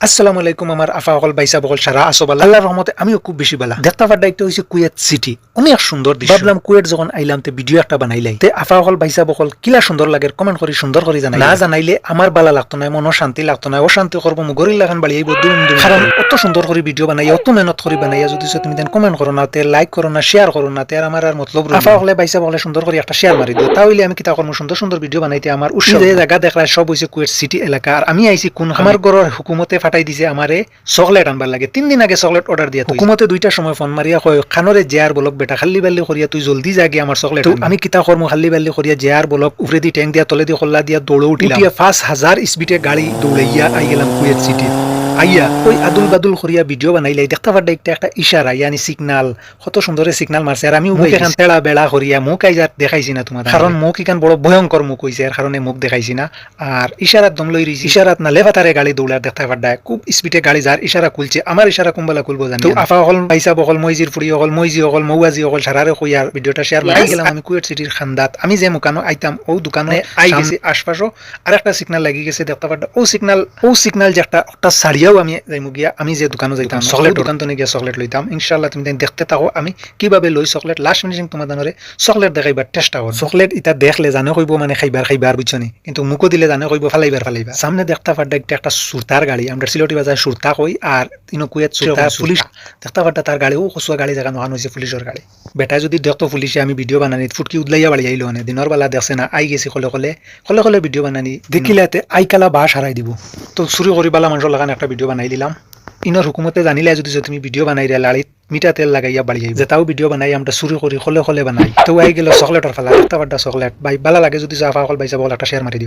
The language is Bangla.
আসসালামু আলাইকুম আমার আফা সকল বাইসা বকল সারা আসো বালা আল্লাহর রহমতে আমিও খুব বেশি বালা দেখতে পার দায়িত্ব হইছে কুয়েত সিটি অনেক সুন্দর দৃশ্য ভাবলাম কুয়েত যখন আইলাম তে ভিডিও একটা বানাইলাই তে আফা সকল বাইসা বকল কিলা সুন্দর লাগে কমেন্ট করি সুন্দর করে জানাই না জানাইলে আমার বালা লাগতো না মন শান্তি লাগতো না অশান্তি করবো মুগরিল লাগান বাড়ি আইব দুম দুম কারণ অত সুন্দর করে ভিডিও বানাই অত মেহনত করে বানাইয়া যদি তুমি দেন কমেন্ট করো না তে লাইক করো না শেয়ার করো না তে আর আমার আর মতলব আফা সকলে বাইসা বকলে সুন্দর করে একটা শেয়ার মারি দিও তাহলে আমি কিতা করব সুন্দর সুন্দর ভিডিও বানাইতে আমার উৎসাহ যে জায়গা দেখলা সব হইছে কুয়েত সিটি এলাকা আর আমি আইছি কোন আমার ঘরের হুকুমতে ফাটাই দিছে আমারে চকলেট আনবার লাগে 3 দিন আগে চকলেট অর্ডার দিয়া হুকুমতে 2টার সময় ফোন মারিয়া কয় খানরে জেয়ার বলক বেটা খালি বাল্লি করিয়া তুই জলদি জাগে আমার চকলেট আমি কিতা করমু খালি বাল্লি করিয়া জেয়ার বলক উপরে দি ট্যাঙ্ক দিয়া তলে দি খোলা দিয়া দৌড় উঠিয়া 5000 স্পিডে গাড়ি দৌড়াইয়া আই গেলাম কুয়েত সিটি আইয়া ওই আদুল বাদুল করিয়া ভিডিও বানাইলাই দেখতে পারডা একটা ইশারা ইয়ানি সিগনাল কত সুন্দরে সিগনাল মারছে আর আমি মুখ এখান তেড়া বেড়া করিয়া মুখ আইজার দেখাইছি না তোমার কারণ মুখ এখান বড় ভয়ঙ্কর মুখ হইছে এর কারণে মুখ দেখাইছি না আর ইশারাত দম লই রইছি ইশারাত না লেফাতারে গাড়ি দৌড়ার দেখতে পারডা খুব স্পিডে গাড়ি যার ইশারা খুলছে আমার ইশারা কুম্বালা খুলবো জানি তো আফা হল পয়সা বকল মইজির ফুড়ি হল মইজি হল মৌয়াজি হল সারারে কইয়ার ভিডিওটা শেয়ার মারি গেলাম আমি কুয়েত সিটির খান্দাত আমি যে মুকানো আইতাম ও দোকানে আই গেছি আশপাশও আর একটা সিগনাল লাগি গেছে দেখতে পারডা ও সিগনাল যে একটা সারিয়াও আমি যাইমু গিয়া আমি যে দোকানে যাইতাম চকলেট দোকান তো গিয়া চকলেট লইতাম ইনশাআল্লাহ তুমি দেখতে থাকো আমি কিভাবে লই চকলেট লাস্ট ফিনিশিং তোমার দানরে চকলেট দেখাইবার চেষ্টা করো চকলেট এটা দেখলে জানে কইব মানে খাইবার বুঝছনি কিন্তু মুকো দিলে জানে কইব ফালাইবার সামনে দেখতে পারডা একটা সুরতার গাড়ি আমরা সিলেটি বাজার সুরতা কই আর ইনো কুয়েত সুরতা পুলিশ দেখতে পারডা তার গাড়ি ও কসুয়া গাড়ি জায়গা নহান হইছে পুলিশের গাড়ি বেটা যদি দেখতো পুলিশে আমি ভিডিও বানানি ফুটকি উদলাইয়া বাড়ি আইলো না দিনের বেলা দেখছে না আই গেছি কলে ভিডিও বানানি দেখিলাতে আইকালা বাস হারাই দিব তো চুরি করি বালা মানুষ লাগান একটা ভিডিও বানাই দিলাম ইনর হুকুমতে জানিলে যদি তুমি ভিডিও বানাই রে লাড়িত মিঠা তেল লাগাইয়া বাড়ি যাই যেটাও ভিডিও বানাই আমরা চুরি করি কলে বানাই তো আই গেল চকলেটের ফালা একটা চকলেট বাই বালা লাগে যদি আফা অকল বাইসা বল একটা শেয়ার মারি দিও।